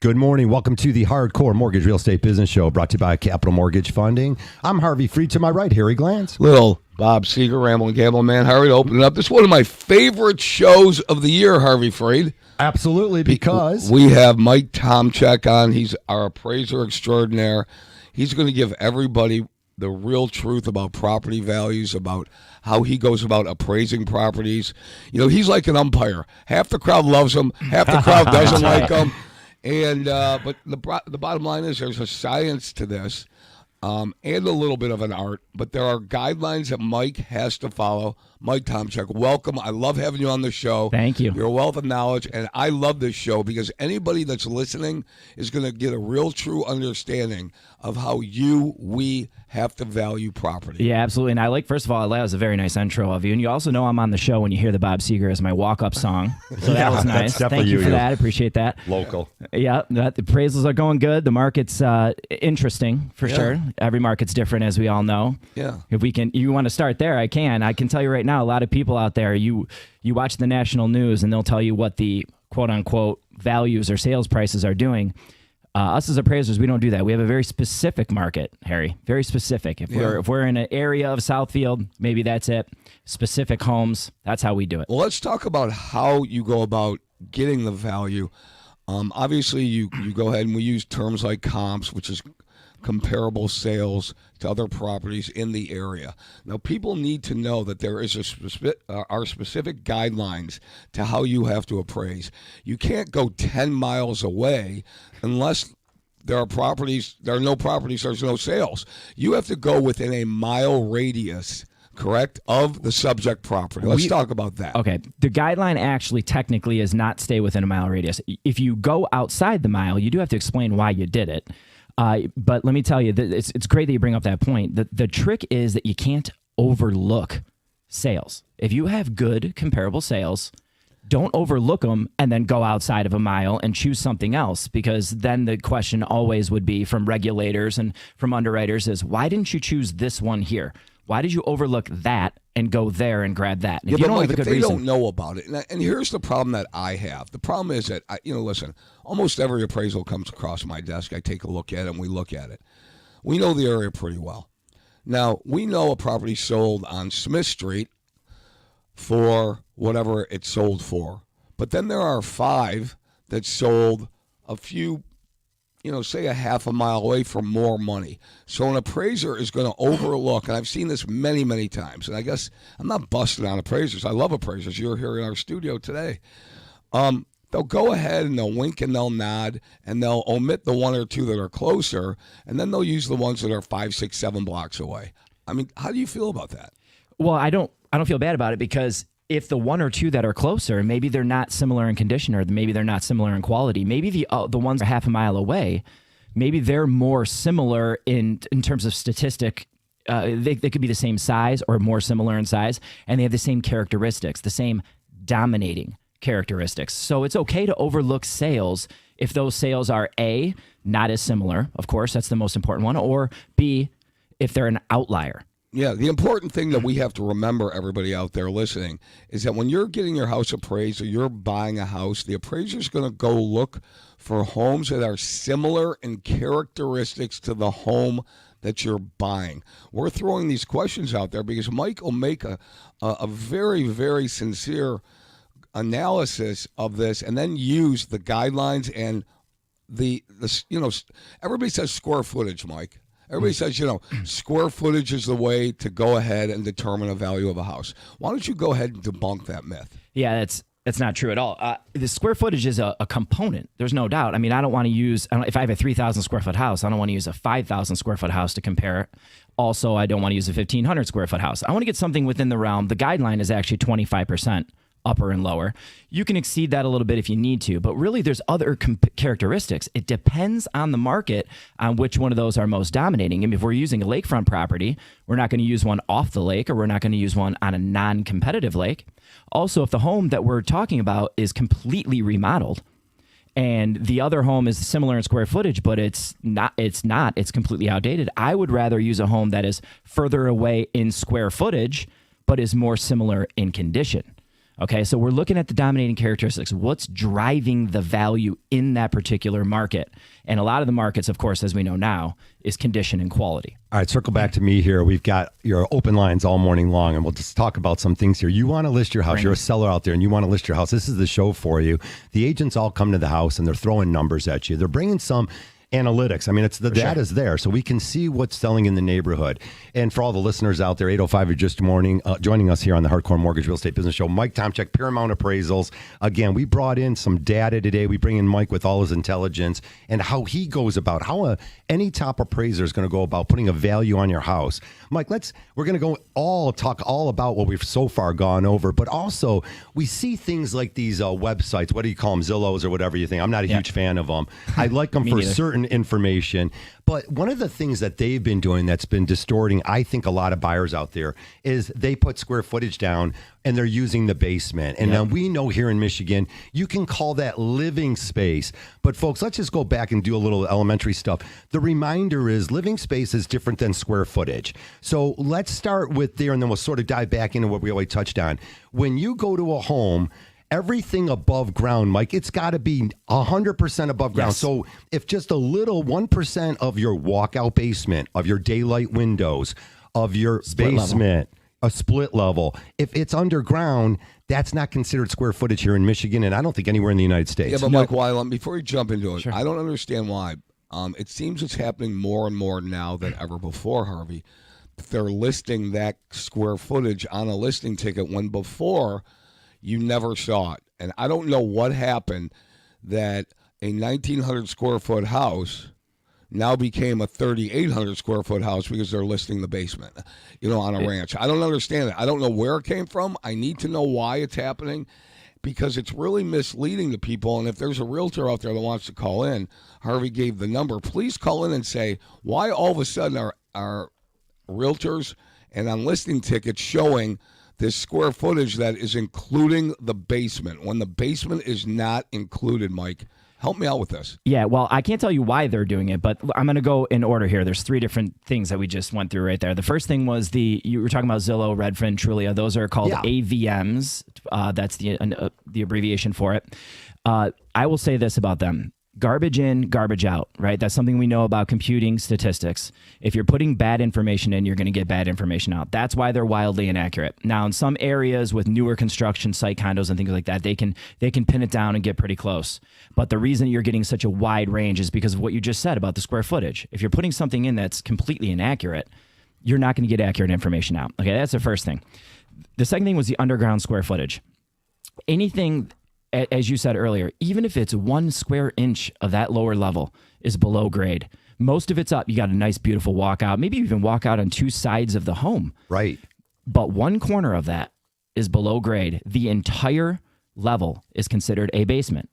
Good morning. Welcome to the Hardcore Mortgage Real Estate Business Show, brought to you by Capital Mortgage Funding. I'm Harvey Freed. To my right, Harry Glantz. Little Bob Seeger, Ramble and Gamble Man. Harvey, to open it up. This is one of my favorite shows of the year, Harvey Freed. Absolutely, because we have Mike Tomczyk on. He's our appraiser extraordinaire. He's going to give everybody the real truth about property values, about how he goes about appraising properties. You know, he's like an umpire. Half the crowd loves him, half the crowd doesn't like him. And but the bottom line is there's a science to this and a little bit of an art, but there are guidelines that Mike has to follow. Mike Tomczyk, welcome. I love having you on the show. Thank you. You're a wealth of knowledge, and I love this show because anybody that's listening is going to get a real true understanding of how we have to value property. Yeah, absolutely. And first of all, that was a very nice intro of you. And you also know I'm on the show when you hear the Bob Seeger as my walk-up song. So that was nice. Thank you for that. I appreciate that. Local. Yeah, the appraisals are going good. The market's interesting for sure. Every market's different, as we all know. Yeah. If you want to start there, I can. I can tell you right now, a lot of people out there, you watch the national news and they'll tell you what the quote-unquote values or sales prices are doing. Us as appraisers, we don't do that. We have a very specific market, Harry. Very specific. If we're in an area of Southfield, maybe that's it. Specific homes, that's how we do it. Well, let's talk about how you go about getting the value. Obviously, you go ahead and we use terms like comps, which is comparable sales to other properties in the area. Now, people need to know that there is our specific guidelines to how you have to appraise. You can't go 10 miles away unless there are no properties, there's no sales. You have to go within a mile radius, correct, of the subject property. Let's talk about that. Okay. The guideline actually technically is not stay within a mile radius. If you go outside the mile, you do have to explain why you did it. But let me tell you, it's great that you bring up that point. The trick is that you can't overlook sales. If you have good comparable sales, don't overlook them and then go outside of a mile and choose something else, because then the question always would be from regulators and from underwriters is, why didn't you choose this one here? Why did you overlook that and go there and grab that? And if you don't have a good reason, don't know about it. And here's the problem that I have. The problem is that, listen, almost every appraisal comes across my desk. I take a look at it and we look at it. We know the area pretty well. Now, we know a property sold on Smith Street for whatever it sold for. But then there are 5 that sold a few, say a half a mile away for more money. So an appraiser is going to overlook, and I've seen this many, many times, and I guess I'm not busting on appraisers. I love appraisers. You're here in our studio today. They'll go ahead and they'll wink and they'll nod, and they'll omit the 1 or 2 that are closer, and then they'll use the ones that are 5, 6, 7 blocks away. I mean, how do you feel about that? Well, I don't feel bad about it, because if the 1 or 2 that are closer, maybe they're not similar in condition, or maybe they're not similar in quality. Maybe the ones that are half a mile away, maybe they're more similar in terms of statistic. They could be the same size or more similar in size, and they have the same characteristics, the same dominating characteristics. So it's okay to overlook sales if those sales are A, not as similar, of course, that's the most important one, or B, if they're an outlier. Yeah, the important thing that we have to remember, everybody out there listening, is that when you're getting your house appraised or you're buying a house, the appraiser's going to go look for homes that are similar in characteristics to the home that you're buying. We're throwing these questions out there because Mike will make a very, very sincere analysis of this and then use the guidelines and the everybody says square footage, Mike. Everybody says, square footage is the way to go ahead and determine a value of a house. Why don't you go ahead and debunk that myth? Yeah, that's not true at all. The square footage is a component. There's no doubt. I mean, I don't want to use, if I have a 3,000 square foot house, I don't want to use a 5,000 square foot house to compare. Also, I don't want to use a 1,500 square foot house. I want to get something within the realm. The guideline is actually 25%. Upper and lower. You can exceed that a little bit if you need to, but really there's other characteristics. It depends on the market on which one of those are most dominating. I mean, if we're using a lakefront property, we're not going to use one off the lake, or we're not going to use one on a non-competitive lake. Also, if the home that we're talking about is completely remodeled and the other home is similar in square footage, but it's completely outdated, I would rather use a home that is further away in square footage, but is more similar in condition. Okay, so we're looking at the dominating characteristics. What's driving the value in that particular market? And a lot of the markets, of course, as we know now, is condition and quality. All right, circle back to me here. We've got your open lines all morning long, and we'll just talk about some things here. You want to list your house. You're a seller out there, and you want to list your house. This is the show for you. The agents all come to the house, and they're throwing numbers at you. They're bringing some analytics. I mean, it's the data's there, so we can see what's selling in the neighborhood. And for all the listeners out there, 8:05 are just joining us here on the Hardcore Mortgage Real Estate Business Show. Mike Tomczyk, Paramount Appraisals. Again, we brought in some data today. We bring in Mike with all his intelligence and how he goes about how any top appraiser is going to go about putting a value on your house. Mike, we're going to talk all about what we've so far gone over, but also we see things like these websites. What do you call them? Zillows or whatever you think. I'm not a huge fan of them. I like them for certain information. But one of the things that they've been doing that's been distorting, I think, a lot of buyers out there is they put square footage down and they're using the basement. And now we know here in Michigan, you can call that living space. But folks, let's just go back and do a little elementary stuff. The reminder is living space is different than square footage. So let's start with there, and then we'll sort of dive back into what we always touched on. When you go to a home, everything above ground, Mike, it's got to be 100% above ground. Yes. So if just a little 1% of your walkout basement, of your daylight windows, of your basement, a split level, if it's underground, that's not considered square footage here in Michigan, and I don't think anywhere in the United States. Yeah, but Mike Weiland, before you jump into it, I don't understand why. It seems it's happening more and more now than ever before, Harvey. They're listing that square footage on a listing ticket when before you never saw it. And I don't know what happened that a 1,900 square foot house now became a 3,800 square foot house because they're listing the basement, on a ranch. I don't understand it. I don't know where it came from. I need to know why it's happening because it's really misleading to people. And if there's a realtor out there that wants to call in, Harvey gave the number. Please call in and say why all of a sudden are realtors and on listing tickets showing this square footage that is including the basement when the basement is not included, Mike. Help me out with this. Yeah, well, I can't tell you why they're doing it, but I'm going to go in order here. There's three different things that we just went through right there. The first thing was you were talking about Zillow, Redfin, Trulia. Those are called AVMs. That's the abbreviation for it. I will say this about them. Garbage in, garbage out, right? That's something we know about computing statistics. If you're putting bad information in, you're going to get bad information out. That's why they're wildly inaccurate. Now, in some areas with newer construction, site condos and things like that, they can pin it down and get pretty close. But the reason you're getting such a wide range is because of what you just said about the square footage. If you're putting something in that's completely inaccurate, you're not going to get accurate information out. Okay, that's the first thing. The second thing was the underground square footage. Anything, as you said earlier, even if it's 1 square inch of that lower level is below grade, most of it's up. You got a nice, beautiful walkout. Maybe you even walk out on 2 sides of the home. Right. But 1 corner of that is below grade. The entire level is considered a basement.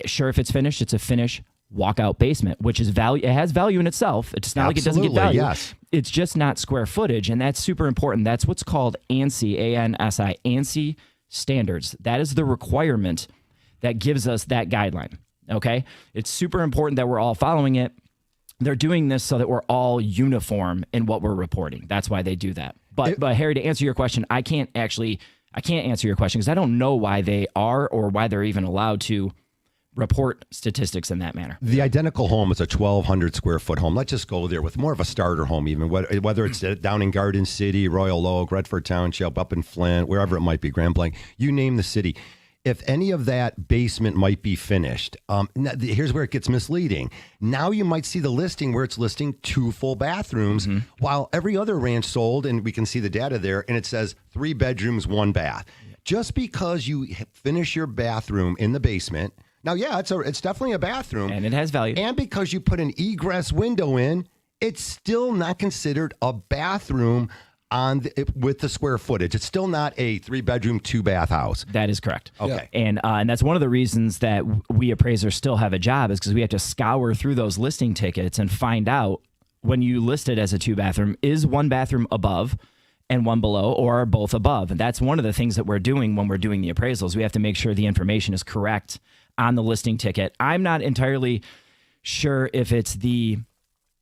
Sure, if it's finished, it's a finish walkout basement, which is value. It has value in itself. It's not like it doesn't get value. Yes. It's just not square footage, and that's super important. That's what's called ANSI, A-N-S-I, ANSI standards. That is the requirement that gives us that guideline, okay? It's super important that we're all following it. They're doing this so that we're all uniform in what we're reporting. That's why they do that. But Harry, to answer your question, I can't answer your question because I don't know why they are or why they're even allowed to report statistics in that manner. The identical home is a 1,200 square foot home. Let's just go there with more of a starter home, even whether it's down in Garden City, Royal Oak, Redford Township, up in Flint, wherever it might be, Grand Blanc, you name the city. If any of that basement might be finished, here's where it gets misleading. Now you might see the listing where it's listing 2 full bathrooms, while every other ranch sold, and we can see the data there, and it says 3 bedrooms, 1 bath. Just because you finish your bathroom in the basement, now, it's definitely a bathroom. And it has value. And because you put an egress window in, it's still not considered a bathroom with the square footage. It's still not a 3-bedroom, 2-bath house. That is correct. Okay. And that's one of the reasons that we appraisers still have a job is because we have to scour through those listing tickets and find out when you list it as a 2-bathroom, is 1 bathroom above and 1 below, or are both above? And that's one of the things that we're doing when we're doing the appraisals. We have to make sure the information is correct on the listing ticket. I'm not entirely sure if it's the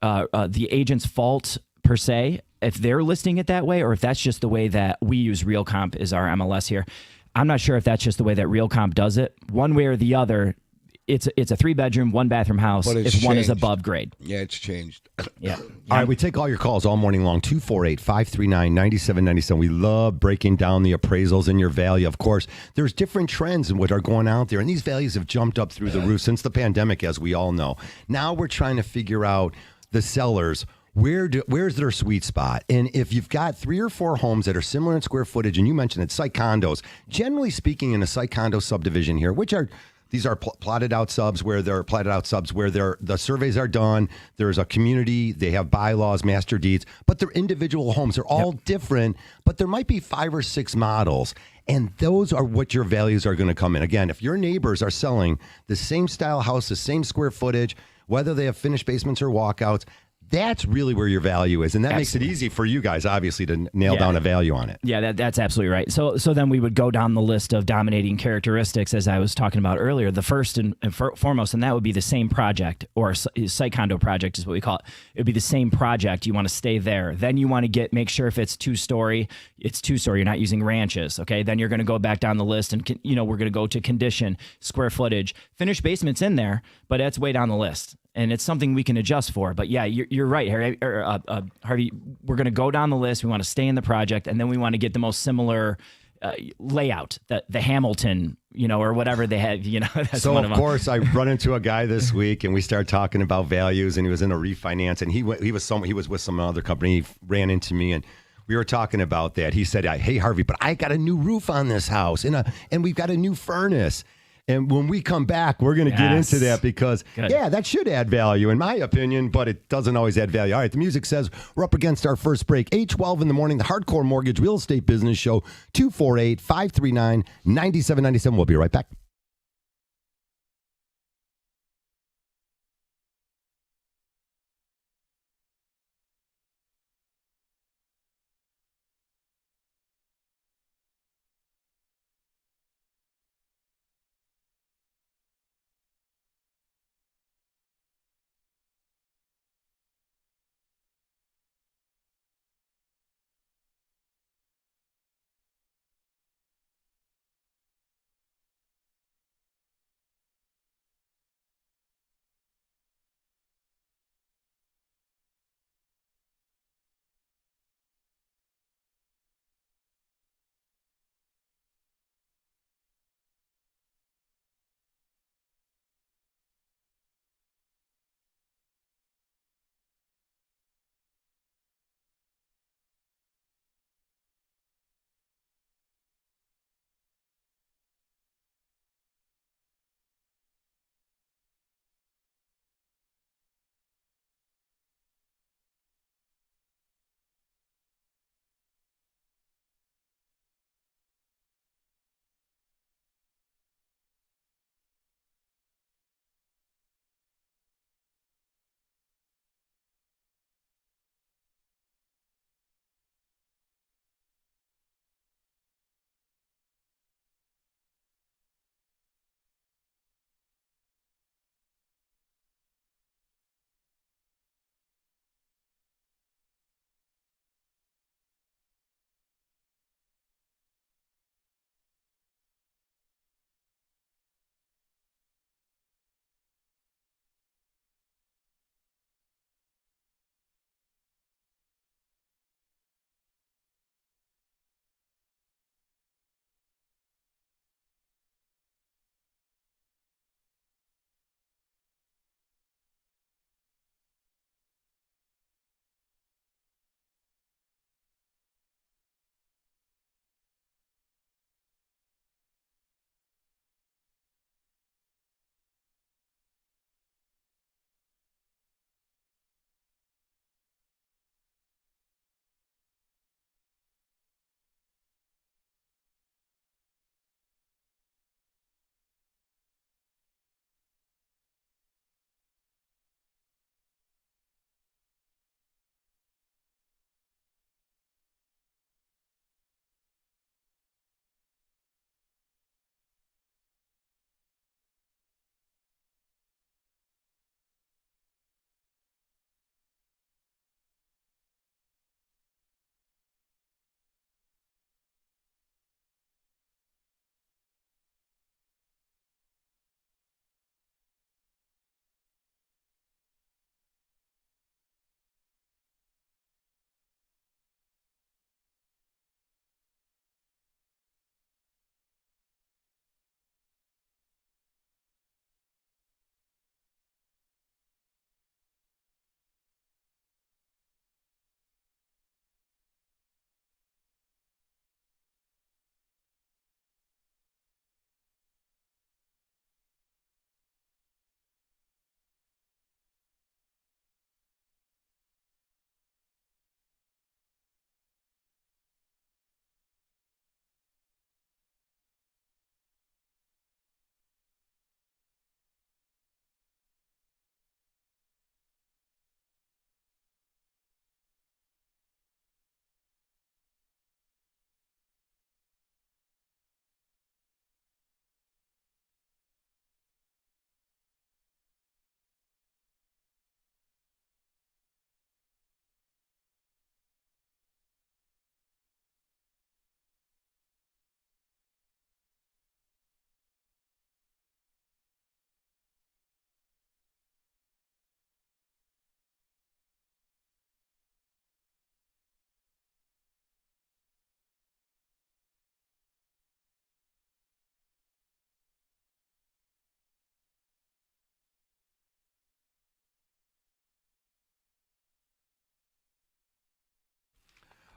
agent's fault per se, if they're listing it that way, or if that's just the way that we use Real Comp is our MLS here. I'm not sure if that's just the way that Real Comp does it. One way or the other, it's a 3-bedroom, 1-bathroom house But if one is above grade. Yeah, it's changed. Yeah. All right, we take all your calls all morning long, 248-539-9797. We love breaking down the appraisals and your value. Of course, there's different trends in what are going out there, and these values have jumped up through the roof since the pandemic, as we all know. Now we're trying to figure out the sellers. Where's their sweet spot? And if you've got 3 or 4 homes that are similar in square footage, and you mentioned it's site condos, generally speaking, in a site condo subdivision here, these are plotted out subs where the surveys are done. There's a community. They have bylaws, master deeds, but they're individual homes. They're all different, but there might be 5 or 6 models. And those are what your values are going to come in. Again, if your neighbors are selling the same style house, the same square footage, whether they have finished basements or walkouts, that's really where your value is. And that makes it easy for you guys, obviously, to nail down a value on it. Yeah, that's absolutely right. So then we would go down the list of dominating characteristics, as I was talking about earlier. The first and foremost, and that would be the same project, or a site condo project is what we call it. It would be the same project. You want to stay there. Then you want to make sure if it's 2-story, it's 2-story. You're not using ranches, okay? Then you're going to go back down the list, and we're going to go to condition, square footage. Finished basement's in there, but that's way down the list. And it's something we can adjust for. But yeah, you're right, Harvey. We're going to go down the list. We want to stay in the project, and then we want to get the most similar layout, the Hamilton, or whatever they have. That's so of course, I run into a guy this week, and we start talking about values. And he was in a refinance, and he was with some other company. He ran into me, and we were talking about that. He said, "Hey, Harvey, but I got a new roof on this house, and we've got a new furnace." And when we come back, we're going to get into that because, that should add value, in my opinion, but it doesn't always add value. All right, the music says we're up against our first break. 8:12 in the morning, the Hardcore Mortgage Real Estate Business Show, 248-539-9797. We'll be right back.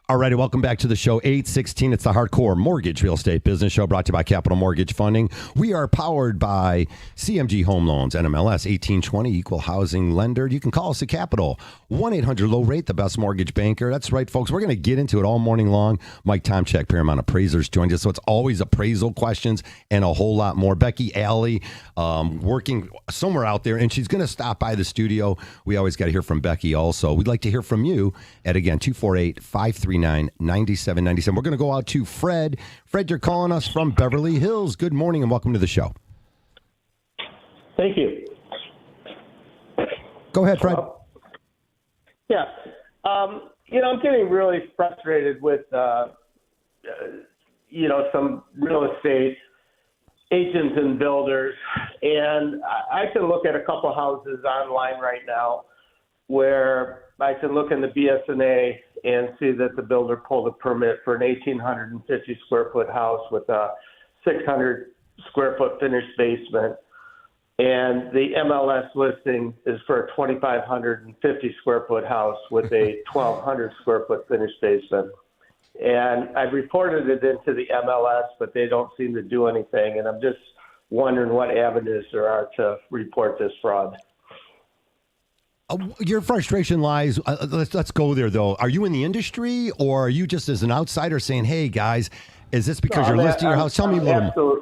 All righty, welcome back to the show. 816, it's the Hardcore Mortgage Real Estate Business Show brought to you by Capital Mortgage Funding. We are powered by CMG Home Loans, NMLS 1820, Equal Housing Lender. You can call us at Capital, 1-800-LOW-RATE, the best mortgage banker. That's right, folks. We're going to get into it all morning long. Mike Tomczyk, Paramount Appraisals, joined us. So it's always appraisal questions and a whole lot more. Becky Alley, working somewhere out there, and she's going to stop by the studio. We always got to hear from Becky also. We'd like to hear from you at, again, 248-539-9797. We're going to go out to Fred. Fred, you're calling us from Beverly Hills. Good morning and welcome to the show. Thank you. Go ahead, Fred. Yeah. I'm getting really frustrated with, some real estate agents and builders. And I can look at a couple houses online right now where I can look in the BSNA and see that the builder pulled a permit for an 1,850 square foot house with a 600 square foot finished basement. And the MLS listing is for a 2,550 square foot house with a 1,200 square foot finished basement. And I've reported it into the MLS, but they don't seem to do anything. And I'm just wondering what avenues there are to report this fraud. Your frustration lies, let's go there, though. Are you in the industry, or are you just as an outsider saying, hey, guys, is this because you're listing your house? Tell me a little more.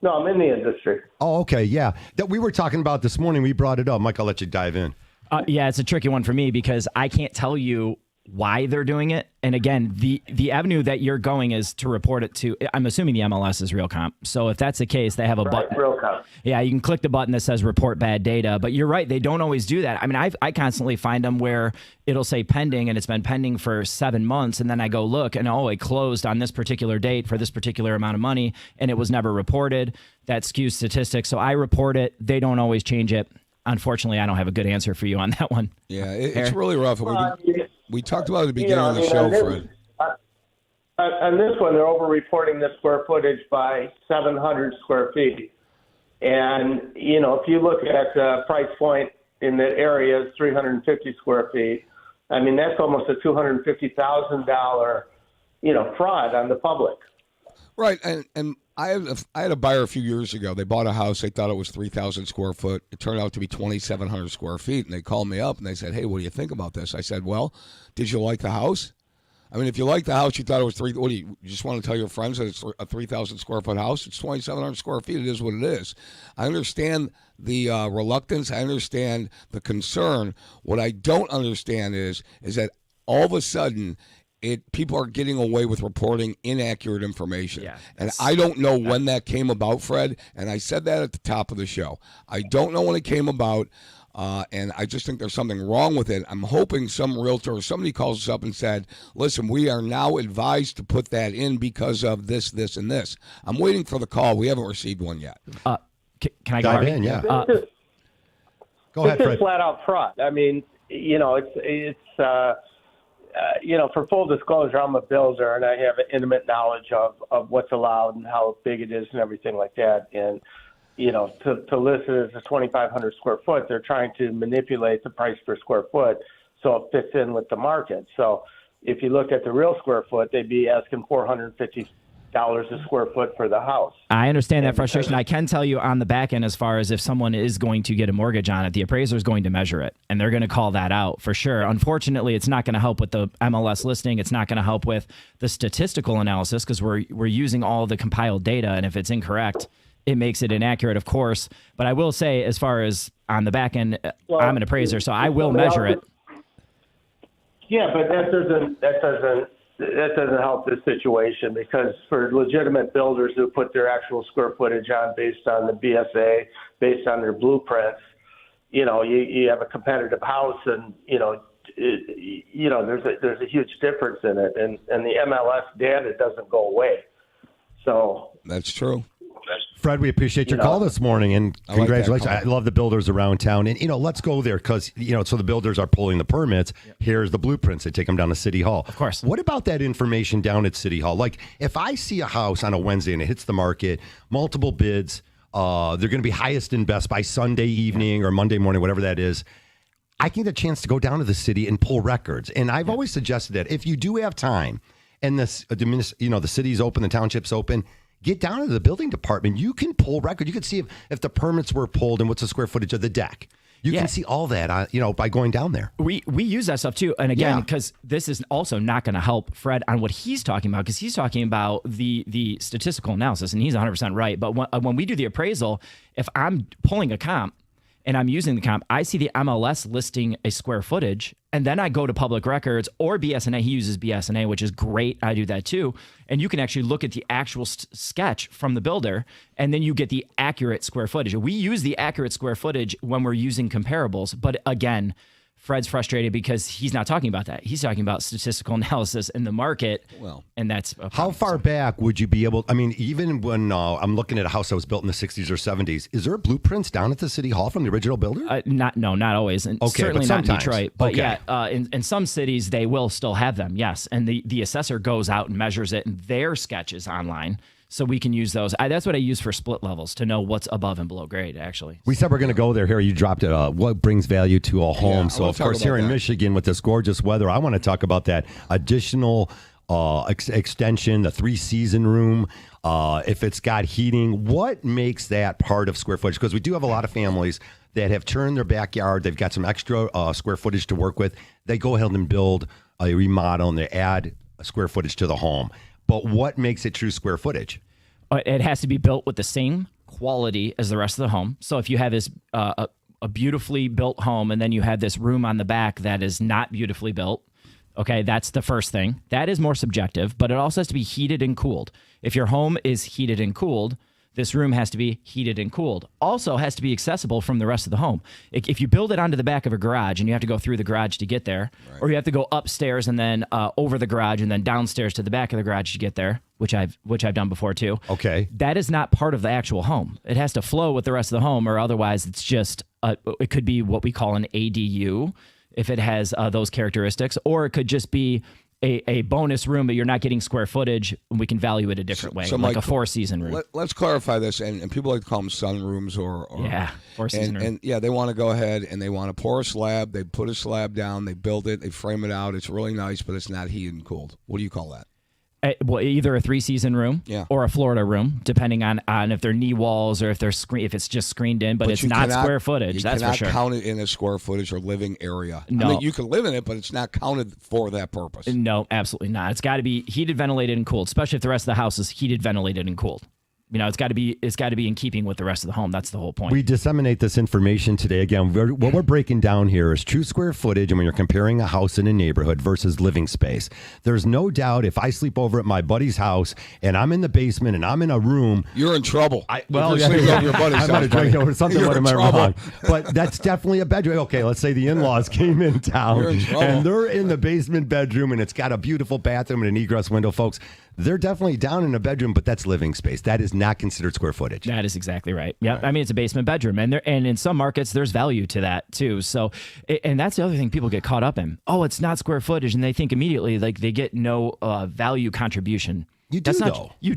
No, I'm in the industry. Oh, okay, yeah. That we were talking about this morning. We brought it up. Mike, I'll let you dive in. Yeah, it's a tricky one for me because I can't tell you why they're doing it. And again, the avenue that you're going is to report it to, I'm assuming the MLS is Real Comp. So if that's the case, they have a button. Real Comp. Yeah, you can click the button that says report bad data. But you're right, they don't always do that. I mean, I constantly find them where it'll say pending and it's been pending for 7 months. And then I go look and it closed on this particular date for this particular amount of money and it was never reported. That skews statistics. So I report it. They don't always change it. Unfortunately, I don't have a good answer for you on that one. Yeah, it's really rough. We talked about it at the beginning of the show, Fred. On this one, they're over-reporting the square footage by 700 square feet. And, if you look at the price point in the area is 350 square feet, I mean, that's almost a $250,000, fraud on the public. Right, and I had a buyer a few years ago. They bought a house. They thought it was 3,000 square foot. It turned out to be 2,700 square feet. And they called me up and they said, hey, what do you think about this? I said, well, did you like the house? I mean, if you like the house, you thought it was what do you just want to tell your friends that it's a 3,000 square foot house? It's 2,700 square feet. It is what it is. I understand the reluctance. I understand the concern. What I don't understand is that all of a sudden people are getting away with reporting inaccurate information. Yeah, and I don't know when that came about, Fred, and I said that at the top of the show. I don't know when it came about, and I just think there's something wrong with it. I'm hoping some realtor or somebody calls us up and said, listen, we are now advised to put that in because of this, this, and this. I'm waiting for the call. We haven't received one yet. Can I dive in? Yeah. Go ahead, Fred. This Fred. is flat out fraud. I mean, for full disclosure, I'm a builder and I have an intimate knowledge of what's allowed and how big it is and everything like that. And, to list it as a 2,500 square foot, they're trying to manipulate the price per square foot so it fits in with the market. So if you look at the real square foot, they'd be asking $450 a square foot for the house. I understand that frustration. I can tell you on the back end, as far as if someone is going to get a mortgage on it, the appraiser is going to measure it and they're going to call that out for sure. Unfortunately, it's not going to help with the MLS listing. It's not going to help with the statistical analysis because we're using all the compiled data. And if it's incorrect, it makes it inaccurate, of course. But I will say, as far as on the back end, I'm an appraiser, so I will measure it. Yeah, but that doesn't help this situation because for legitimate builders who put their actual square footage on based on the BSA, based on their blueprints, you have a competitive house and, there's a huge difference in it. And the MLS data doesn't go away. So that's true. Fred, we appreciate your call this morning, and congratulations. I love the builders around town. And, let's go there because, so the builders are pulling the permits. Yep. Here's the blueprints. They take them down to City Hall. Of course. What about that information down at City Hall? Like, if I see a house on a Wednesday and it hits the market, multiple bids, they're going to be highest and best by Sunday evening or Monday morning, whatever that is. I get a chance to go down to the city and pull records. And I've always suggested that if you do have time and the city's open, the township's open, get down to the building department. You can pull records. You can see if the permits were pulled and what's the square footage of the deck. You can see all that, by going down there. We use that stuff too. And again, because this is also not going to help Fred on what he's talking about, because he's talking about the statistical analysis, and he's 100% right. But when we do the appraisal, if I'm pulling a comp and I'm using the comp, I see the MLS listing a square footage, and then I go to public records or BS&A. He uses BS&A, which is great. I do that too. And you can actually look at the actual sketch from the builder, and then you get the accurate square footage. We use the accurate square footage when we're using comparables. But again, Fred's frustrated because he's not talking about that. He's talking about statistical analysis in the market. Well, and that's how far back would you be able? I mean, even when I'm looking at a house that was built in the 60s or 70s, is there blueprints down at the city hall from the original builder? Not always, and certainly not in Detroit. But in some cities they will still have them. Yes, and the assessor goes out and measures it in their sketches online. So we can use those. That's what I use for split levels to know what's above and below grade, actually. We said we're going to go there, Harry. You dropped it. What brings value to a home? So, of course, here in Michigan with this gorgeous weather, I want to talk about that additional extension, the 3-season room. If it's got heating, what makes that part of square footage? Because we do have a lot of families that have turned their backyard. They've got some extra square footage to work with. They go ahead and build a remodel, and they add square footage to the home. But what makes it true square footage? It has to be built with the same quality as the rest of the home. So if you have this a beautifully built home, and then you have this room on the back that is not beautifully built, okay, that's the first thing. That is more subjective, but it also has to be heated and cooled. If your home is heated and cooled, this room has to be heated and cooled. Also has to be accessible from the rest of the home. If you build it onto the back of a garage and you have to go through the garage to get there, or you have to go upstairs and then over the garage and then downstairs to the back of the garage to get there, which I've done before too. Okay. That is not part of the actual home. It has to flow with the rest of the home, or otherwise it's just, it could be what we call an ADU if it has those characteristics, or it could just be a bonus room, but you're not getting square footage, and we can value it a different way, like Mike, a 4-season room. Let's clarify this, and people like to call them sunrooms or 4-season room. And they want to go ahead and they want to pour a slab. They put a slab down, they build it, they frame it out. It's really nice, but it's not heated and cooled. What do you call that? Well, either a 3-season room or a Florida room, depending on if they're knee walls or if it's just screened in, but it's not square footage. That's for sure. You cannot count it in a square footage or living area. No. I mean, you can live in it, but it's not counted for that purpose. No, absolutely not. It's got to be heated, ventilated, and cooled, especially if the rest of the house is heated, ventilated, and cooled. It's got to be in keeping with the rest of the home. That's the whole point. We disseminate this information today. Again, what we're breaking down here is true square footage, and when you're comparing a house in a neighborhood versus living space, there's no doubt if I sleep over at my buddy's house and I'm in the basement and I'm in a room, you're in trouble. I might have drank over something. What am I wrong? But that's definitely a bedroom. Okay, let's say the in-laws came in town and they're in the basement bedroom, and it's got a beautiful bathroom and an egress window, folks. They're definitely down in a bedroom, but that's living space. That is not considered square footage. That is exactly right. Yeah, right. I mean, it's a basement bedroom, and in some markets, there's value to that too. So, and that's the other thing people get caught up in. Oh, it's not square footage, and they think immediately like they get no value contribution. You do, though. You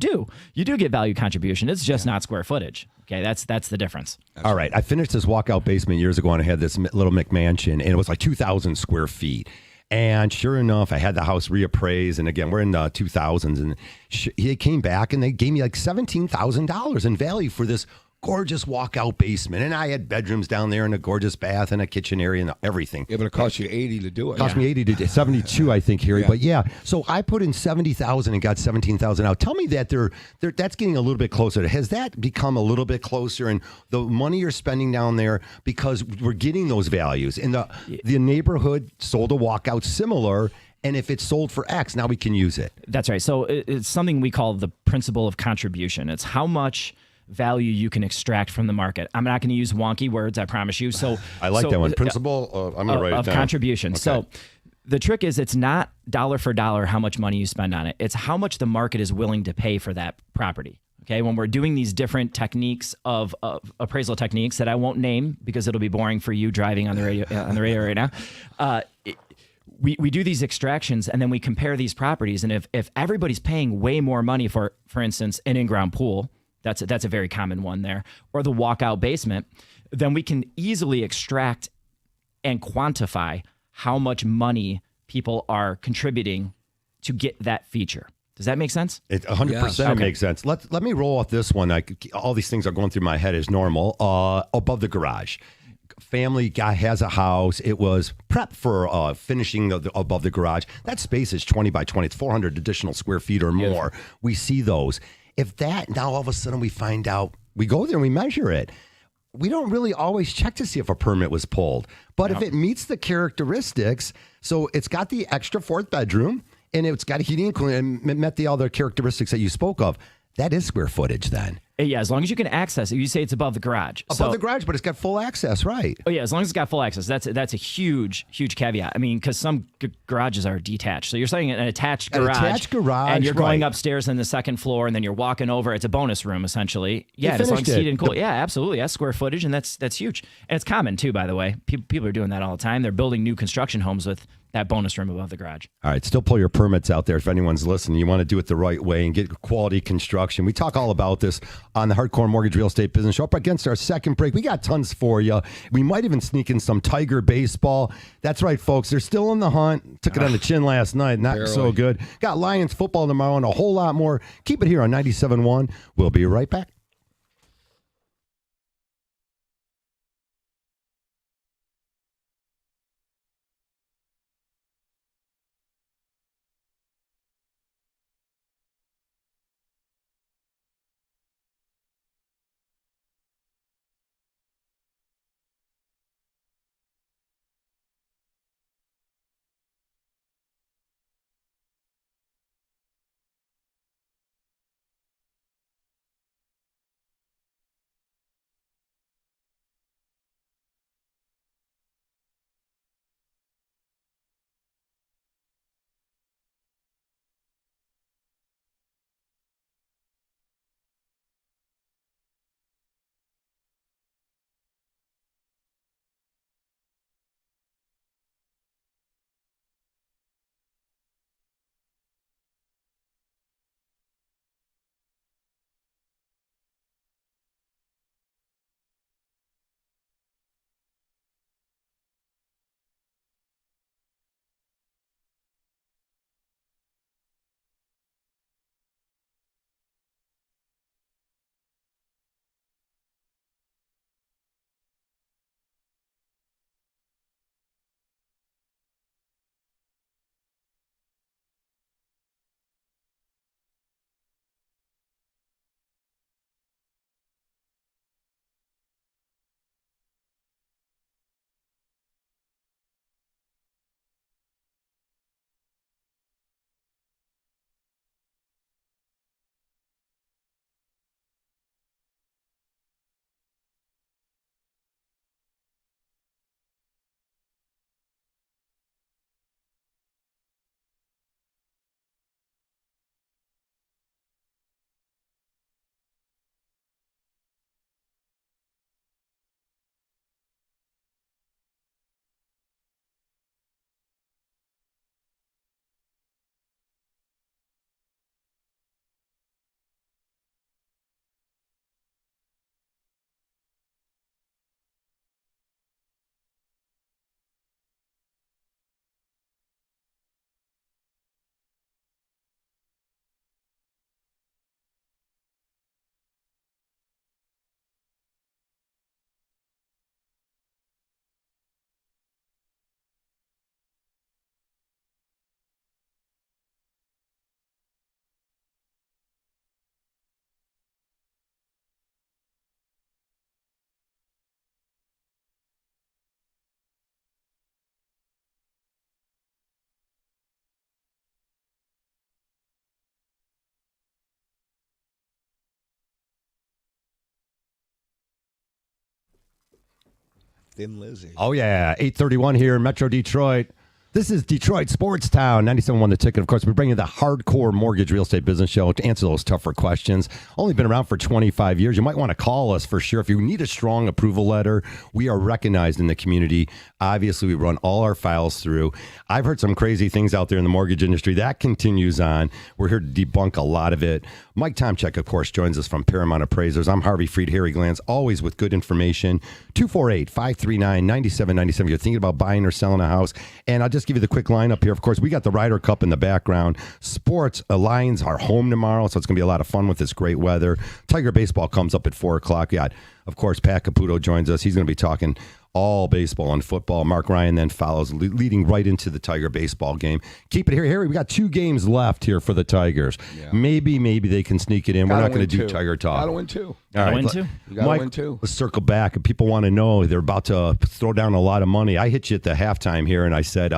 do get value contribution. It's just not square footage. Okay, that's the difference. All right, I finished this walkout basement years ago, and I had this little McMansion, and it was like 2,000 square feet. And sure enough, I had the house reappraised. And again, we're in the 2000s. And he came back and they gave me like $17,000 in value for this gorgeous walkout basement. And I had bedrooms down there and a gorgeous bath and a kitchen area and everything. Yeah, but it cost you $80 to do it. It cost me $80 to do 72, I think, Harry. Yeah. But so I put in $70,000 and got $17,000 out. Tell me that that's getting a little bit closer. Has that become a little bit closer? And the money you're spending down there, because we're getting those values. And the neighborhood sold a walkout similar. And if it's sold for X, now we can use it. That's right. So it's something we call the principle of contribution. It's how much value you can extract from the market. I'm not going to use wonky words, I promise you. So I like that one. Principle I'm going to write it down. Contribution. Okay. So the trick is it's not dollar for dollar how much money you spend on it. It's how much the market is willing to pay for that property. Okay, when we're doing these different techniques of appraisal techniques that I won't name because it'll be boring for you driving on the radio right now. We do these extractions and then we compare these properties. And if everybody's paying way more money for instance, an in-ground pool, that's a very common one there, or the walkout basement, then we can easily extract and quantify how much money people are contributing to get that feature. Does that make sense? It 100% makes sense. Let me roll off this one. All these things are going through my head as normal. Above the garage. Family guy has a house. It was prepped for finishing above the garage. That space is 20 by 20. It's 400 additional square feet or more. Yeah. We see those. If that, now all of a sudden we find out, we go there and we measure it. We don't really always check to see if a permit was pulled. But if it meets the characteristics, so it's got the extra fourth bedroom and it's got heating and cooling and met the other characteristics that you spoke of, that is square footage then. Yeah, as long as you can access it. You say it's above the garage. Above the garage, but it's got full access, right? Oh, yeah, as long as it's got full access. That's a huge caveat. I mean, because some garages are detached. So you're saying an attached garage. An attached garage, and you're going upstairs in the second floor, and then you're walking over. It's a bonus room, essentially. Yeah, as long as it's heated and cool. Yeah, absolutely. That's square footage, and that's huge. And it's common, too, by the way. People are doing that all the time. They're building new construction homes with that bonus room above the garage. All right, still pull your permits out there if anyone's listening. You want to do it the right way and get quality construction. We talk all about this on the Hardcore Mortgage Real Estate Business Show. Up against our second break, we got tons for you. We might even sneak in some Tiger baseball. That's right, folks. They're still in the hunt. Took it on the chin last night. Not so good. Got Lions football tomorrow and a whole lot more. Keep it here on 97.1. We'll be right back. Thin Lizzy. Oh, yeah. 8:31 here in Metro Detroit. This is Detroit Sports Town, 97.1 The Ticket. Of course, we bring you the hardcore mortgage real estate business show to answer those tougher questions. Only been around for 25 years. You might want to call us for sure. If you need a strong approval letter, we are recognized in the community. Obviously, we run all our files through. I've heard some crazy things out there in the mortgage industry. That continues on. We're here to debunk a lot of it. Mike Tomczyk, of course, joins us from Paramount Appraisals. I'm Harvey Freed, Harry Glantz, always with good information. 248-539-9797. You're thinking about buying or selling a house. And I'll just give you the quick lineup here. Of course, we got the Ryder Cup in the background. Sports Lions are home tomorrow, so it's going to be a lot of fun with this great weather. Tiger baseball comes up at 4 o'clock. We got, of course, Pat Caputo joins us. He's going to be talking all baseball and football. Mark Ryan then follows, leading right into the Tiger baseball game. Keep it here. Harry, we got 2 games left here for the Tigers. Yeah. Maybe they can sneak it in. We're not going to do Tiger talk. Got to win 2. All right, win 2. You got to Mike, win 2. Let's circle back. People want to know. They're about to throw down a lot of money. I hit you at the halftime here, and I said,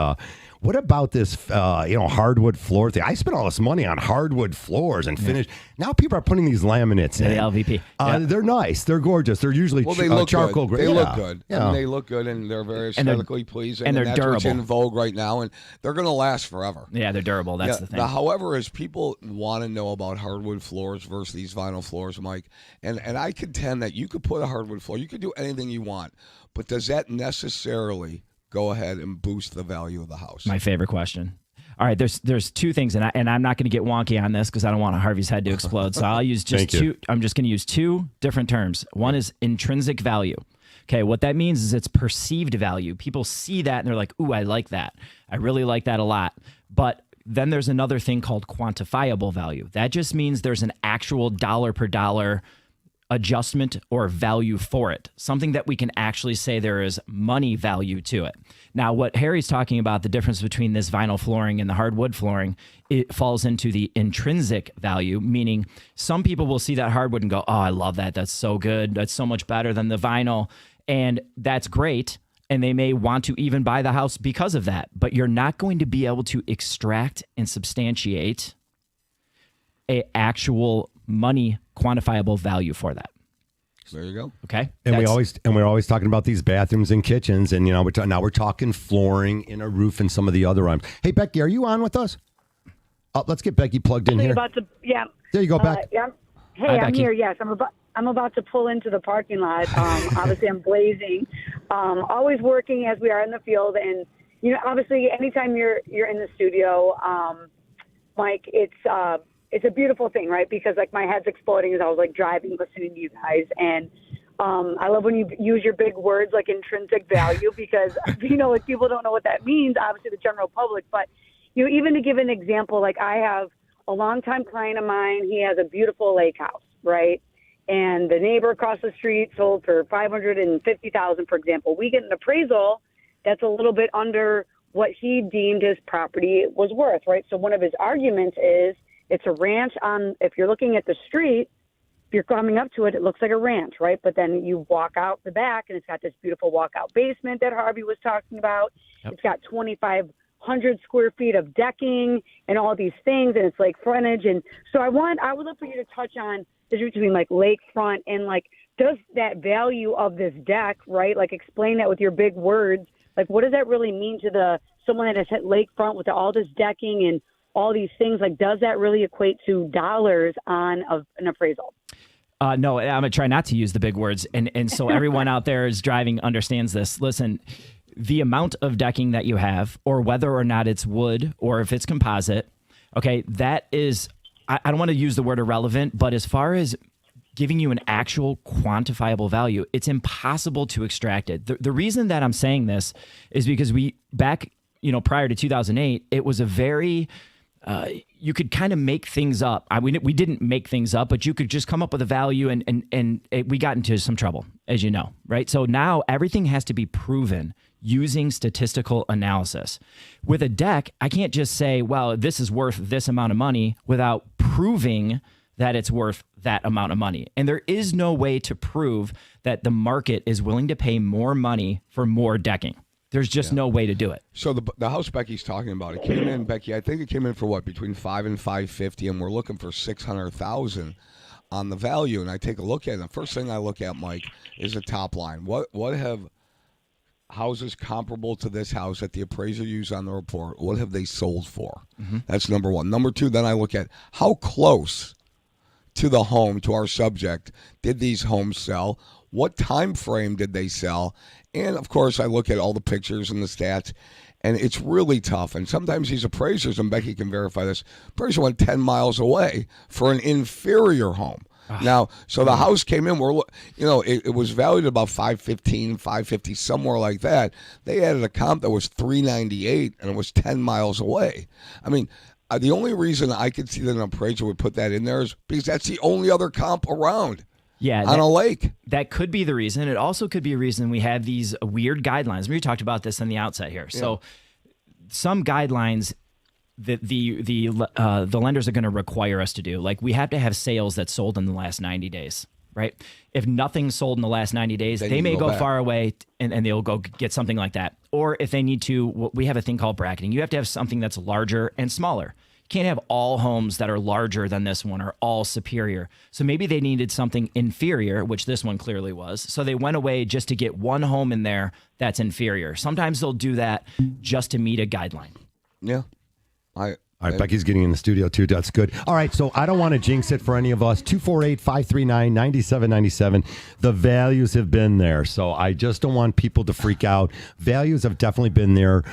what about this, hardwood floor thing? I spent all this money on hardwood floors and finish. Now people are putting these laminates in. The LVP. They're nice. They're gorgeous. They're usually they look charcoal good. gray. They look good. Yeah. And they look good, and they're very aesthetically pleasing. And they're that's durable. What's in vogue right now, and they're going to last forever. Yeah, they're durable. That's the thing. However, as people want to know about hardwood floors versus these vinyl floors, Mike, and I contend that you could put a hardwood floor, you could do anything you want, but does that necessarily go ahead and boost the value of the house? My favorite question. All right, there's 2 things, and I'm not going to get wonky on this because I don't want Harvey's head to explode. So I'll use just 2. I'm just going to use 2 different terms. One is intrinsic value. Okay, what that means is it's perceived value. People see that and they're like, "Ooh, I like that. I really like that a lot." But then there's another thing called quantifiable value. That just means there's an actual dollar per dollar adjustment or value for it, something that we can actually say there is money value to it. Now, what Harry's talking about, the difference between this vinyl flooring and the hardwood flooring, it falls into the intrinsic value, meaning some people will see that hardwood and go, "Oh, I love that. That's so good. That's so much better than the vinyl." And that's great. And they may want to even buy the house because of that. But you're not going to be able to extract and substantiate a actual money quantifiable value for that. There you go. Okay. And we're always talking about these bathrooms and kitchens, and now we're talking flooring in a roof and some of the other items. Hey, Becky, are you on with us? Let's get Becky plugged in here. There you go, Becky. Yeah. Hey, Hi, I'm Becky. here. Yes, I'm about to pull into the parking lot. Obviously, I'm blazing. Always working as we are in the field, and obviously, anytime you're in the studio, Mike, it's a beautiful thing, right? Because like my head's exploding as I was like driving, listening to you guys, and I love when you use your big words like intrinsic value because like people don't know what that means. Obviously, the general public, but even to give an example, like I have a longtime client of mine. He has a beautiful lake house, right? And the neighbor across the street sold for $550,000, for example. We get an appraisal that's a little bit under what he deemed his property was worth, right? So one of his arguments is it's a ranch if you're looking at the street, if you're coming up to it, it looks like a ranch, right? But then you walk out the back and it's got this beautiful walkout basement that Harvey was talking about. Yep. It's got 2,500 square feet of decking and all these things, and it's like frontage. And so I would love for you to touch on the difference between like lakefront and like, does that value of this deck, right? Like explain that with your big words. Like what does that really mean to someone that has hit lakefront with all this decking and all these things? Like, does that really equate to dollars on an appraisal? No, I'm going to try not to use the big words. And so everyone out there is driving understands this. Listen, the amount of decking that you have, or whether or not it's wood or if it's composite, okay, that is, I don't want to use the word irrelevant, but as far as giving you an actual quantifiable value, it's impossible to extract it. The reason that I'm saying this is because prior to 2008, it was a very... you could kind of make things up. We didn't make things up, but you could just come up with a value, and we got into some trouble, as you know, right? So now everything has to be proven using statistical analysis. With a deck, I can't just say, well, this is worth this amount of money without proving that it's worth that amount of money. And there is no way to prove that the market is willing to pay more money for more decking. There's just no way to do it. So the house Becky's talking about, it came in, Becky, I think it came in for what, between $500,000 and $550,000, and we're looking for $600,000 on the value. And I take a look at it. The first thing I look at, Mike, is the top line. What have houses comparable to this house that the appraiser used on the report, what have they sold for? That's number one. Number two, then I look at how close to the home, to our subject, did these homes sell? What time frame did they sell? And, of course, I look at all the pictures and the stats, and it's really tough. And sometimes these appraisers, and Becky can verify this, appraiser went 10 miles away for an inferior home. Now, so the house came in, it was valued at about 515, 550, somewhere like that. They added a comp that was 398, and it was 10 miles away. I mean, the only reason I could see that an appraiser would put that in there is because that's the only other comp around. Yeah, on a lake. That could be the reason. It also could be a reason we have these weird guidelines. We talked about this in the outset here. So some guidelines that the lenders are going to require us to do, like we have to have sales that sold in the last 90 days, right? If nothing's sold in the last 90 days, they may go far away and they'll go get something like that. Or if they need to, we have a thing called bracketing. You have to have something that's larger and smaller. You can't have all homes that are larger than this one or all superior. So maybe they needed something inferior, which this one clearly was. So they went away just to get one home in there that's inferior. Sometimes they'll do that just to meet a guideline. Yeah. All right, Becky's getting in the studio, too. That's good. All right, so I don't want to jinx it for any of us. 248-539-9797. The values have been there, so I just don't want people to freak out. Values have definitely been there.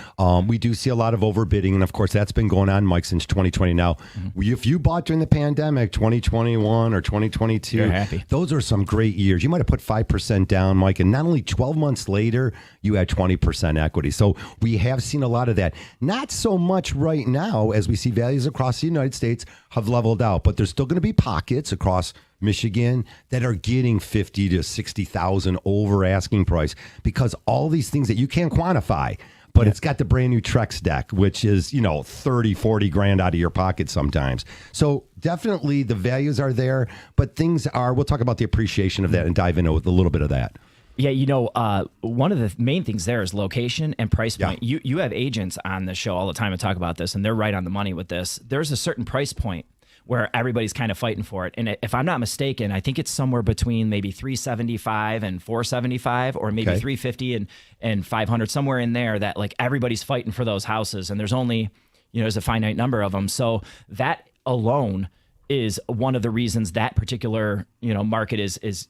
We do see a lot of overbidding, and, of course, that's been going on, Mike, since 2020. Now, if you bought during the pandemic, 2021 or 2022, you're happy. Those are some great years. You might have put 5% down, Mike, and not only 12 months later, you had 20% equity. So we have seen a lot of that. Not so much right now as we see values across the United States have leveled out, but there's still going to be pockets across Michigan that are getting 50 to 60,000 over asking price because all these things that you can't quantify, but it's got the brand new Trex deck, which is, 30, 40 grand out of your pocket sometimes. So definitely the values are there, but things are, we'll talk about the appreciation of that and dive into a little bit of that. Yeah, one of the main things there is location and price point. Yeah. You have agents on the show all the time and talk about this, and they're right on the money with this. There's a certain price point where everybody's kind of fighting for it. And if I'm not mistaken, I think it's somewhere between maybe $375 and $475, or maybe $350 and $500, somewhere in there that like everybody's fighting for those houses. And there's only, there's a finite number of them. So that alone is one of the reasons that particular, market is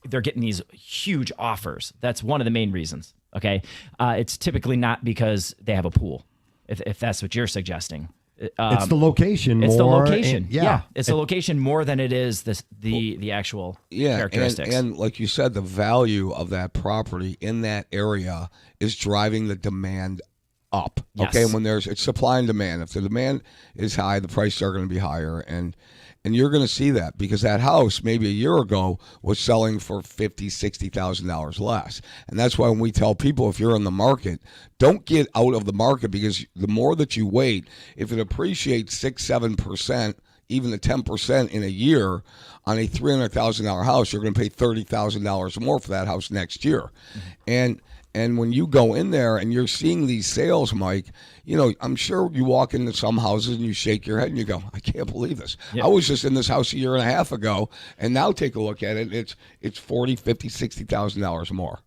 they're getting these huge offers. That's one of the main reasons. Okay. It's typically not because they have a pool, if that's what you're suggesting. It's the location. It's more, the location. And, It's the location more than it is the actual characteristics. And like you said, the value of that property in that area is driving the demand up. Yes. Okay. And when it's supply and demand, if the demand is high, the prices are going to be higher. And you're going to see that because that house maybe a year ago was selling for $50,000, $60,000 less. And that's why when we tell people, if you're in the market, don't get out of the market, because the more that you wait, if it appreciates 6-7%, even the 10% in a year on a $300,000 house, you're going to pay $30,000 more for that house next year. And when you go in there and you're seeing these sales, Mike, I'm sure you walk into some houses and you shake your head and you go, I can't believe this. Yep. I was just in this house a year and a half ago, and now take a look at it. It's $40,000, $50,000, $60,000 more.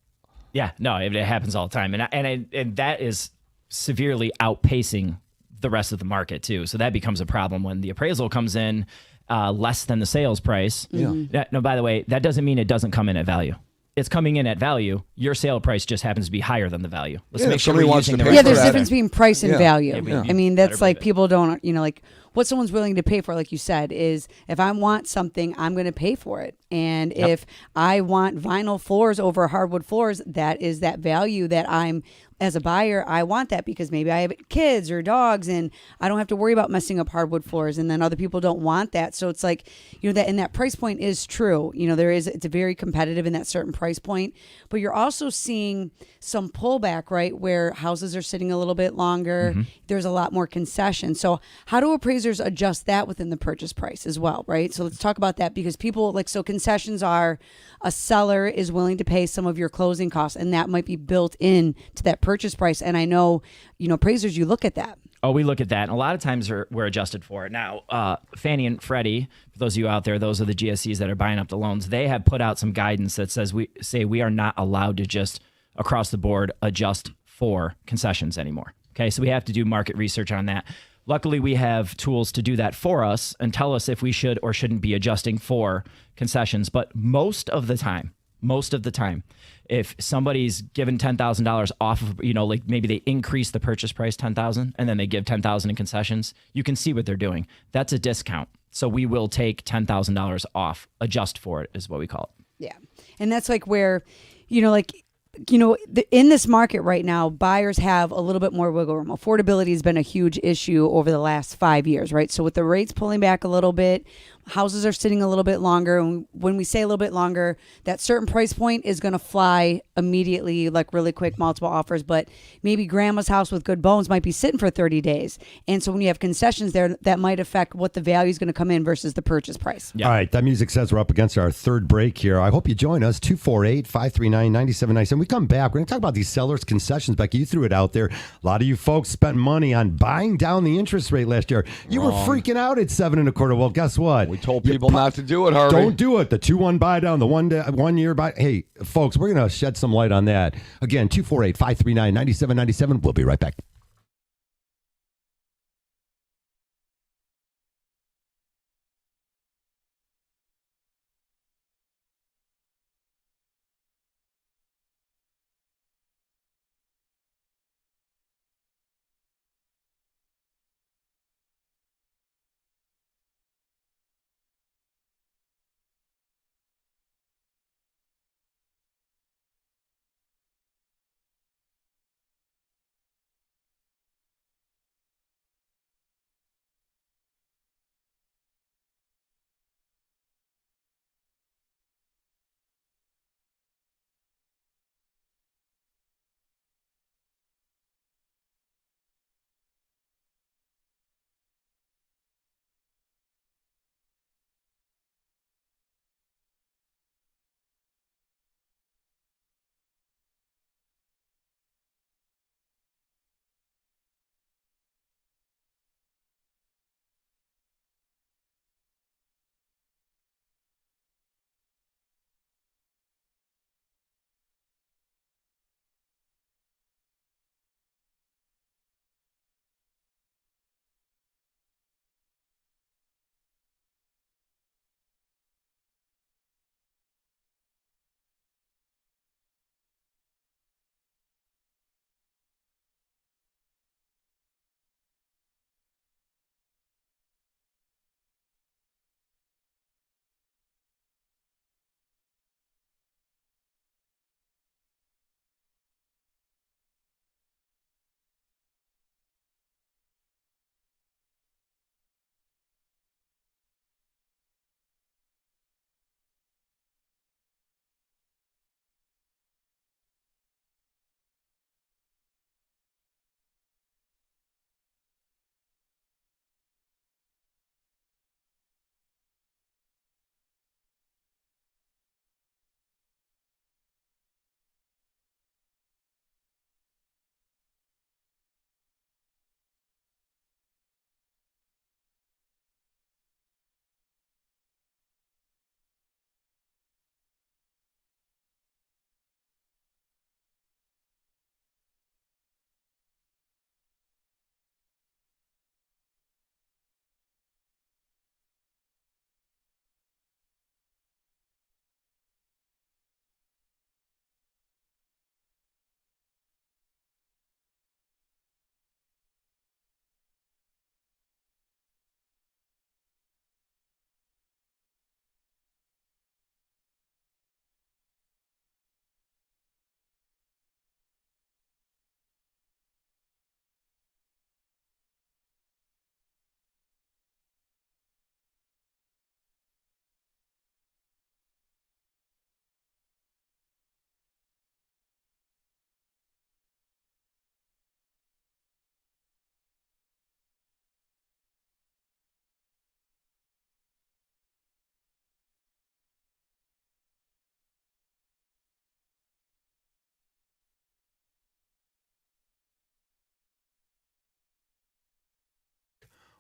Yeah, no, it happens all the time, and that is severely outpacing the rest of the market too. So that becomes a problem when the appraisal comes in less than the sales price. Yeah. No, by the way, that doesn't mean it doesn't come in at value. It's coming in at value. Your sale price just happens to be higher than the value. Let's make sure we're using the right. Yeah, there's a difference between price and value. Yeah. I mean, that's like people don't, like what someone's willing to pay for, like you said, is if I want something, I'm going to pay for it. And if I want vinyl floors over hardwood floors, that is that value that I'm, as a buyer, I want that because maybe I have kids or dogs and I don't have to worry about messing up hardwood floors, and then other people don't want that. So it's like, that, and that price point is true. It's a very competitive in that certain price point, but you're also seeing some pullback, right? Where houses are sitting a little bit longer. Mm-hmm. There's a lot more concession. So how do appraisers adjust that within the purchase price as well, right? So let's talk about that, because people concessions are a seller is willing to pay some of your closing costs, and that might be built in to that purchase price. And I know, appraisers, you look at that. Oh, we look at that. And a lot of times we're adjusted for it. Now, Fannie and Freddie, for those of you out there, those are the GSEs that are buying up the loans. They have put out some guidance that says we are not allowed to just across the board adjust for concessions anymore. Okay, so we have to do market research on that. Luckily, we have tools to do that for us and tell us if we should or shouldn't be adjusting for concessions. But most of the time, if somebody's given $10,000 off of, like maybe they increase the purchase price 10,000 and then they give 10,000 in concessions, you can see what they're doing. That's a discount. So we will take $10,000 off, adjust for it is what we call it. Yeah. And that's like where, in this market right now, buyers have a little bit more wiggle room. Affordability has been a huge issue over the last 5 years, right? So with the rates pulling back a little bit, houses are sitting a little bit longer. And when we say a little bit longer, that certain price point is going to fly immediately, like really quick, multiple offers. But maybe grandma's house with good bones might be sitting for 30 days. And so when you have concessions there, that might affect what the value is going to come in versus the purchase price. Yeah. All right. That music says we're up against our third break here. I hope you join us. 248-539-9797. We come back. We're going to talk about these sellers' concessions. Becky, you threw it out there. A lot of you folks spent money on buying down the interest rate last year. You were freaking out at 7.25%. Well, guess what? We told people not to do it, Harvey. Don't do it. The 2-1 buy down, the 1 year buy. Hey, folks, we're going to shed some light on that. Again, 248-539-9797. We'll be right back.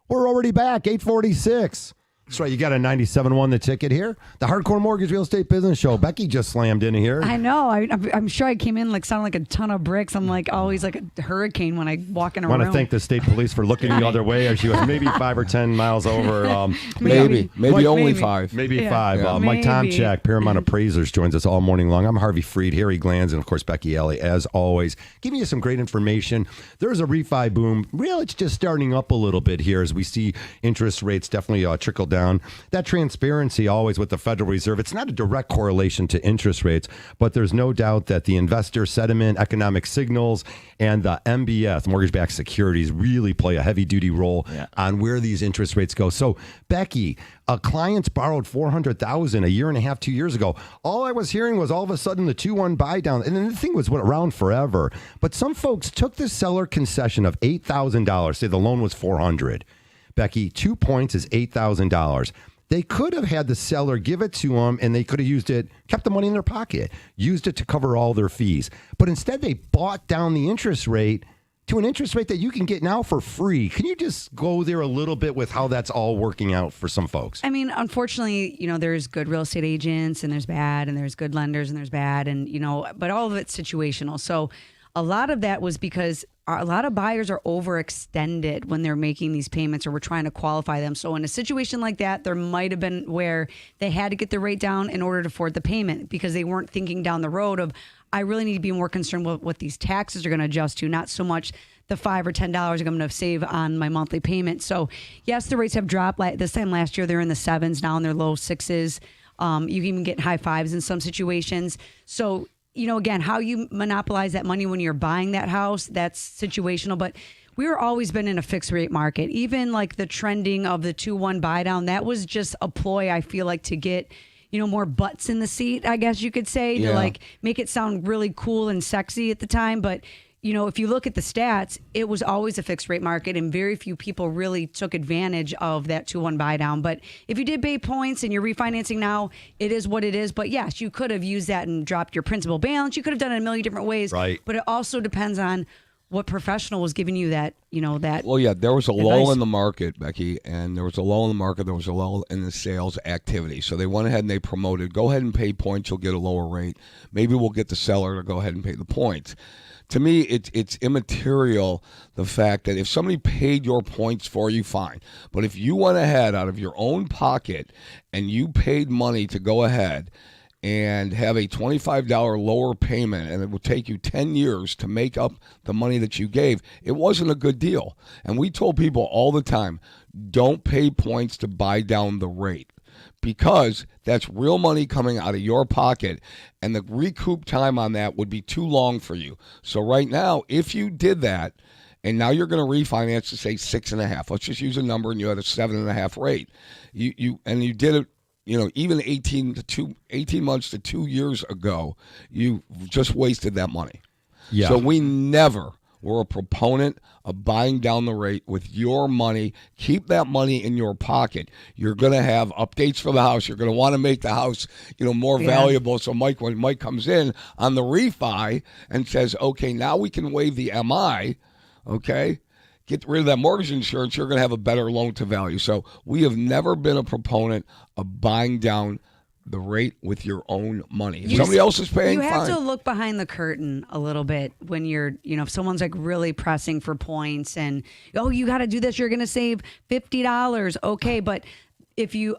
We're already back, 8:46. That's right. You got a 97.1 The Ticket here. The Hardcore Mortgage Real Estate Business Show. Becky just slammed in here. I know. I'm sure I came in like sounding like a ton of bricks. I'm like always like a hurricane when I walk in a I want room. to thank the state police for looking the other way as she was maybe 5 or 10 miles over. Maybe only maybe. 5. Maybe Yeah. 5. Yeah. Mike Maybe. Tomczyk, Paramount Appraisals, joins us all morning long. I'm Harvey Freed, Harry Glanz, and of course Becky Alley, as always. Giving you some great information. There's a refi boom. Really, it's just starting up a little bit here as we see interest rates definitely trickle down. That transparency always with the Federal Reserve. It's not a direct correlation to interest rates, but there's no doubt that the investor sentiment, economic signals, and the MBS, mortgage-backed securities, really play a heavy-duty role on where these interest rates go. So, Becky, clients borrowed $400,000 a year and a half, 2 years ago. All I was hearing was all of a sudden the 2-1 buy down, and then the thing went around forever. But some folks took the seller concession of $8,000. Say the loan was $400,000. Becky, 2 points is $8,000. They could have had the seller give it to them, and they could have used it, kept the money in their pocket, used it to cover all their fees. But instead, they bought down the interest rate to an interest rate that you can get now for free. Can you just go there a little bit with how that's all working out for some folks? I mean, unfortunately, there's good real estate agents and there's bad, and there's good lenders and there's bad, and but all of it's situational. So a lot of that was because a lot of buyers are overextended when they're making these payments or we're trying to qualify them. So in a situation like that, there might have been where they had to get the rate down in order to afford the payment because they weren't thinking down the road of, I really need to be more concerned with what these taxes are going to adjust to, not so much the $5 or $10 I'm going to save on my monthly payment. So yes, the rates have dropped. Like this time last year, they're in the 7s, now in their low 6s. You can even get high 5s in some situations. So again, how you monopolize that money when you're buying that house, that's situational. But we've always been in a fixed rate market. Even like the trending of the 2-1 buy down, that was just a ploy, I feel like, to get, more butts in the seat, I guess you could say, to like make it sound really cool and sexy at the time. But, if you look at the stats, it was always a fixed rate market and very few people really took advantage of that 2-1 buy down. But if you did pay points and you're refinancing now, it is what it is. But yes, you could have used that and dropped your principal balance. You could have done it a million different ways. Right. But it also depends on what professional was giving you that, that. Well, yeah, there was a lull advice. in the market, Becky, and there was a lull in the market. There was a lull in the sales activity. So they went ahead and they promoted, go ahead and pay points, you'll get a lower rate. Maybe we'll get the seller to go ahead and pay the points. To me, it's immaterial, the fact that if somebody paid your points for you, fine. But if you went ahead out of your own pocket and you paid money to go ahead and have a $25 lower payment, and it would take you 10 years to make up the money that you gave, it wasn't a good deal. And we told people all the time, don't pay points to buy down the rate, because that's real money coming out of your pocket, and the recoup time on that would be too long for you. So right now, if you did that, and now you're going to refinance to say 6.5, let's just use a number, and you had a 7.5 rate, you did it, even 18 months to 2 years ago, you just wasted that money. Yeah. So we never were a proponent of buying down the rate with your money. Keep that money in your pocket. You're going to have updates for the house. You're going to want to make the house, more valuable. So when Mike comes in on the refi and says, okay, now we can waive the MI, okay, get rid of that mortgage insurance, you're going to have a better loan to value. So we have never been a proponent of buying down the rate with your own money. If somebody else is paying, you have fine. to look behind the curtain a little bit when you're, if someone's like really pressing for points and, you got to do this, you're going to save $50. Okay. But if you're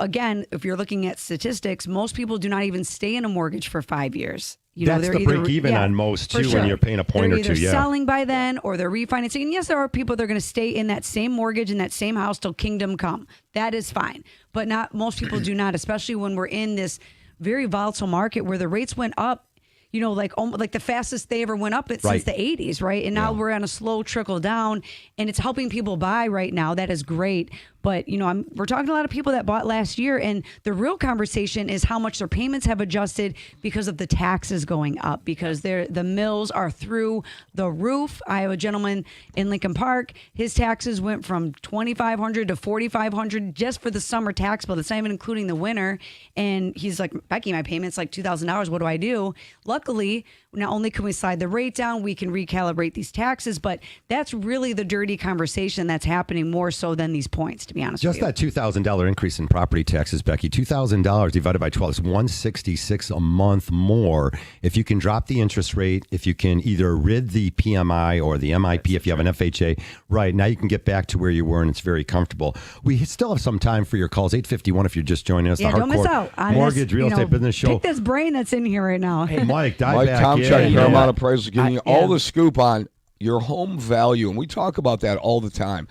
looking at statistics, most people do not even stay in a mortgage for 5 years. That's the break even on most too, when you're paying a point they're or two. Either selling by then or they're refinancing. And yes, there are people that are going to stay in that same mortgage in that same house till kingdom come. That is fine. But not most people do not, especially when we're in this very volatile market where the rates went up, like the fastest they ever went up since the 80s, right? And now we're on a slow trickle down, and it's helping people buy right now. That is great. But, we're talking to a lot of people that bought last year, and the real conversation is how much their payments have adjusted because of the taxes going up, because the mills are through the roof. I have a gentleman in Lincoln Park. His taxes went from $2,500 to $4,500 just for the summer tax bill. That's not even including the winter. And he's like, Becky, my payment's like $2,000. What do I do? Luckily, not only can we slide the rate down, we can recalibrate these taxes, but that's really the dirty conversation that's happening more so than these points, to be honest with you. Just that $2,000 increase in property taxes, Becky, $2,000 divided by 12 is $166 a month more. If you can drop the interest rate, if you can either rid the PMI or the MIP, if you have an FHA, right, now you can get back to where you were and it's very comfortable. We still have some time for your calls. 851 if you're just joining us. Yeah, the don't miss Hardcore out on Mortgage this, Real Estate Business Show. Pick this brain that's in here right now. Hey, Mike, dive Mike back Tomczyk in. Paramount Appraisals giving you all yeah. the scoop on your home value, and we talk about that all the time.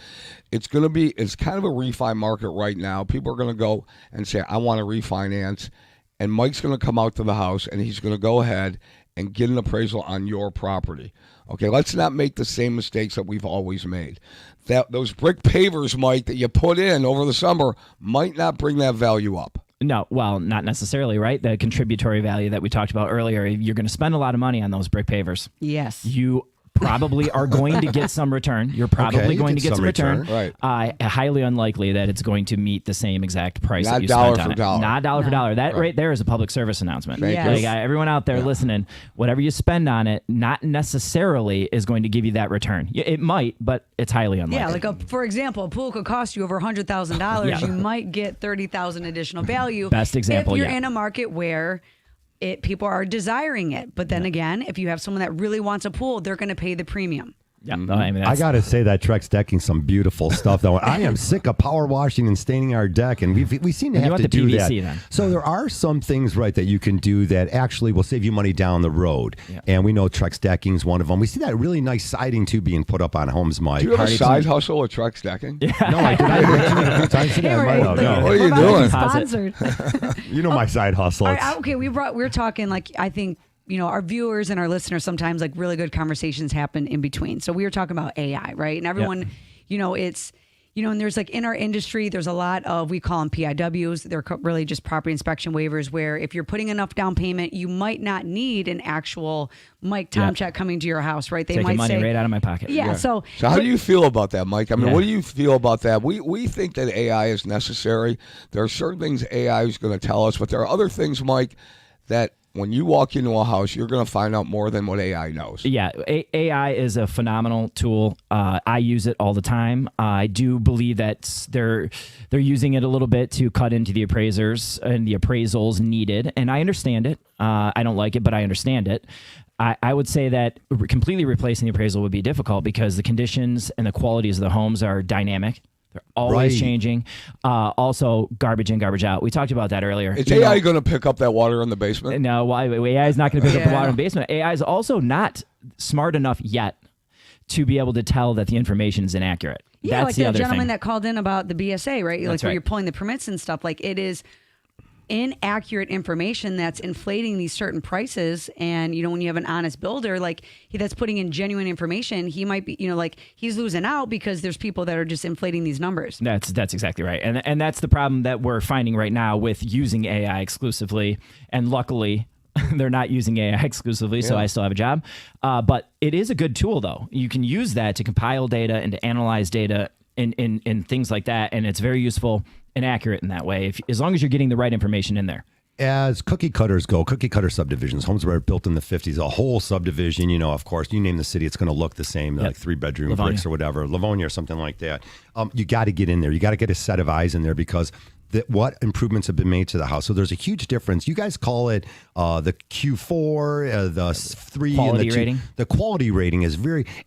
It's kind of a refi market right now. People are going to go and say, I want to refinance, and Mike's going to come out to the house, and he's going to go ahead and get an appraisal on your property. Okay, let's not make the same mistakes that we've always made. Those brick pavers, Mike, that you put in over the summer might not bring that value up. No, well, not necessarily, right? The contributory value that we talked about earlier, you're going to spend a lot of money on those brick pavers. Yes. You probably are going to get some return. You're probably going to get some return. Right. Highly unlikely that it's going to meet the same exact price Not that you dollar spent on for it. dollar. Not dollar for dollar. That right there is a public service announcement. Thank you. Like, everyone out there listening, whatever you spend on it, not necessarily is going to give you that return. It might, but it's highly unlikely. Yeah, for example, a pool could cost you over $100,000. Yeah. You might get $30,000 additional value. Best example if you're yet. in a market where people are desiring it. But then again, if you have someone that really wants a pool, they're going to pay the premium. Yeah, no, I mean, I got to say that Trex decking some beautiful stuff, though. I am sick of power washing and staining our deck, and we seem to You have want to the do PVC that. then. So there are some things, right, that you can do that actually will save you money down the road. Yeah. And we know Trex decking is one of them. We see that really nice siding, too, being put up on homes, Mike. Do you have a side hustle with Trex decking? No, I did. I mentioned it a few times today. I might have. No. What are you We're about to doing? be Sponsored. You know my side hustle. All right, okay, we're talking like I think our viewers and our listeners sometimes like really good conversations happen in between. So we were talking about AI, right? And everyone, it's and there's like in our industry, there's a lot of, we call them PIWs. They're really just property inspection waivers where if you're putting enough down payment, you might not need an actual Mike Tomczyk coming to your house, right? They taking might money say, right out of my pocket. Yeah. So how do you feel about that, Mike? I mean, Yeah. what do you feel about that? We think that AI is necessary. There are certain things AI is going to tell us, but there are other things, Mike, that when you walk into a house, you're going to find out more than what AI knows. Yeah, AI is a phenomenal tool. I use it all the time. I do believe that they're using it a little bit to cut into the appraisers and the appraisals needed, and I understand it. I don't like it, but I understand it. I would say that completely replacing the appraisal would be difficult because the conditions and the qualities of the homes are dynamic. They're always changing. Also, garbage in, garbage out. We talked about that earlier. Is AI going to pick up that water in the basement? No, AI is not going to pick up the water in the basement. AI is also not smart enough yet to be able to tell that the information is inaccurate. yeah, That's like the the other gentleman thing. that called in about the BSA, right? Like That's where right. you're pulling the permits and stuff. Like it is inaccurate information that's inflating these certain prices. And when you have an honest builder like that's putting in genuine information, he might be like he's losing out because there's people that are just inflating these numbers. That's exactly right. And that's the problem that we're finding right now with using AI exclusively. And luckily, they're not using AI exclusively, so I still have a job. But it is a good tool, though. You can use that to compile data and to analyze data in things like that. And it's very useful and accurate in that way, as long as you're getting the right information in there. As cookie cutters go, cookie cutter subdivisions, homes were built in the 50s, a whole subdivision, of course, you name the city, it's going to look the same, like 3-bedroom bricks or whatever, Livonia or something like that. You got to get in there. You got to get a set of eyes in there because what improvements have been made to the house. So there's a huge difference. You guys call it the Q4, the 3, quality and the 2. rating. The quality rating is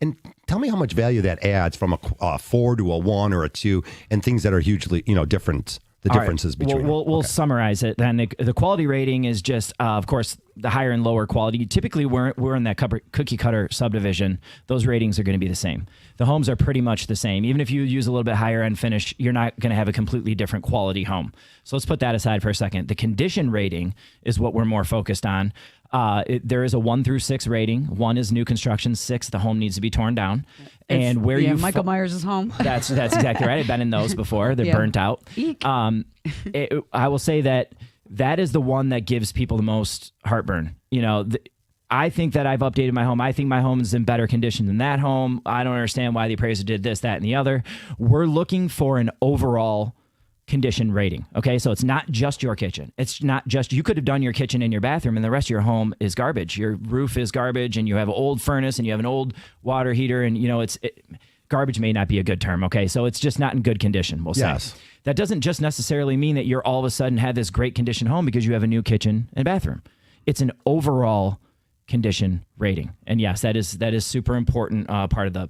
and tell me how much value that adds from a 4 to a 1 or a 2 and things that are hugely, different. The differences between We'll summarize it then. The quality rating is just, of course, the higher and lower quality. Typically, we're in that cookie cutter subdivision. Those ratings are going to be the same. The homes are pretty much the same. Even if you use a little bit higher end finish, you're not going to have a completely different quality home. So let's put that aside for a second. The condition rating is what we're more focused on. There is a 1 through 6 rating. 1 is new construction. 6, the home needs to be torn down. And where you Michael Myers' home. That's exactly right. I've been in those before. They're burnt out. Eek. I will say that is the one that gives people the most heartburn. I think that I've updated my home. I think my home is in better condition than that home. I don't understand why the appraiser did this, that, and the other. We're looking for an overall condition rating. Okay. So it's not just your kitchen. It's not just, you could have done your kitchen and your bathroom and the rest of your home is garbage. Your roof is garbage and you have an old furnace and you have an old water heater and garbage may not be a good term. Okay. So it's just not in good condition. We'll say. Yes. That doesn't just necessarily mean that you're all of a sudden have this great condition home because you have a new kitchen and bathroom. It's an overall condition rating. And yes, that is super important part of the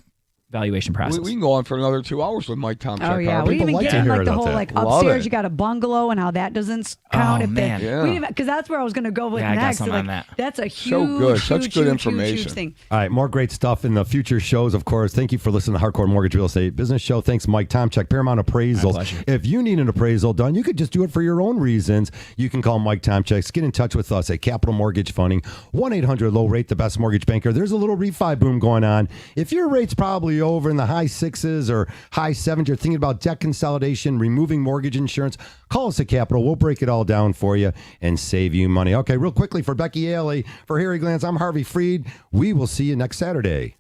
valuation process. We can go on for another 2 hours with Mike Tomczyk. Oh yeah, we People even like get to in hear like the about whole that. like Love upstairs it. you got a bungalow and how that doesn't count. Oh, if man. they, Yeah. we didn't, because that's where I was going to go with Yeah, I got next. some Like, on that. That's a huge, So good. Such huge, good huge, information. Huge thing. All right, more great stuff in the future shows, of course. Thank you for listening to Hardcore Mortgage Real Estate Business Show. Thanks, Mike Tomczyk, Paramount Appraisals. pleasure. If you need an appraisal done, you could just do it for your own reasons. You can call Mike Tomczyk. Get in touch with us at Capital Mortgage Funding, 1-800-LOW-RATE, the best mortgage banker. There's a little refi boom going on. If your rate's probably over in the high 6s or high 7s, you're thinking about debt consolidation, removing mortgage insurance, call us at Capital. We'll break it all down for you and save you money. Okay, real quickly for Becky Alley, for Harry Glantz, I'm Harvey Freed. We will see you next Saturday.